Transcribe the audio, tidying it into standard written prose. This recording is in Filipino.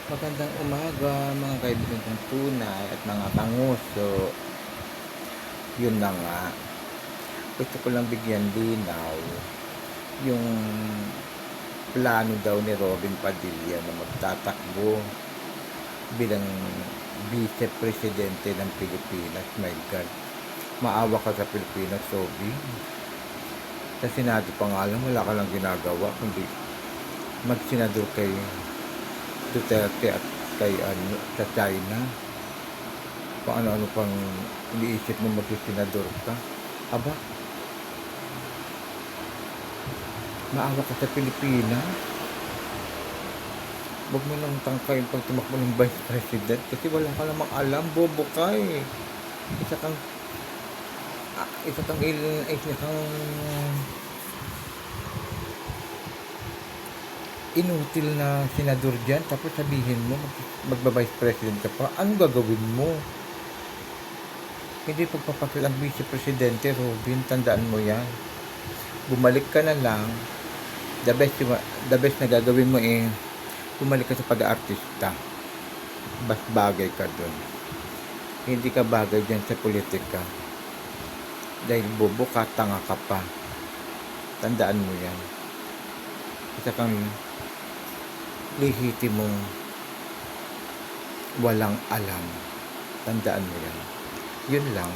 Magandang umaga mga kaibigan kong tunay at mga kanguso. Yun na nga, gusto ko lang bigyan linaw yung plano daw ni Robin Padilla na magtatakbo bilang Vice Presidente ng Pilipinas. My God, maawa ka sa Pilipinas, Sobi. Sa Senado pa nga lang, wala ka lang ginagawa kundi magsenador kay Duterte at kay sa China. Kung ano-ano pang iniisip mo magsisenador ka. Aba, maawa ka sa Pilipinas. Huwag mo nang tangkayin pag tumakbo ng Vice President kasi wala ka namang alam, bobo ka eh. Isa kang inutil na senador dyan, tapos sabihin mo magba-vice president ka pa. Anong gagawin mo? Hindi pagpapakil ang vice presidente, Robin, tandaan mo yan. Bumalik ka na lang. The best na gagawin mo eh, bumalik ka sa pag-aartista. Bas bagay ka dun. Hindi ka bagay dyan sa politika. Dahil bobo ka, tanga ka pa. Tandaan mo yan. Isa kang lehitimong walang alam. Tandaan mo yan. Yun lang.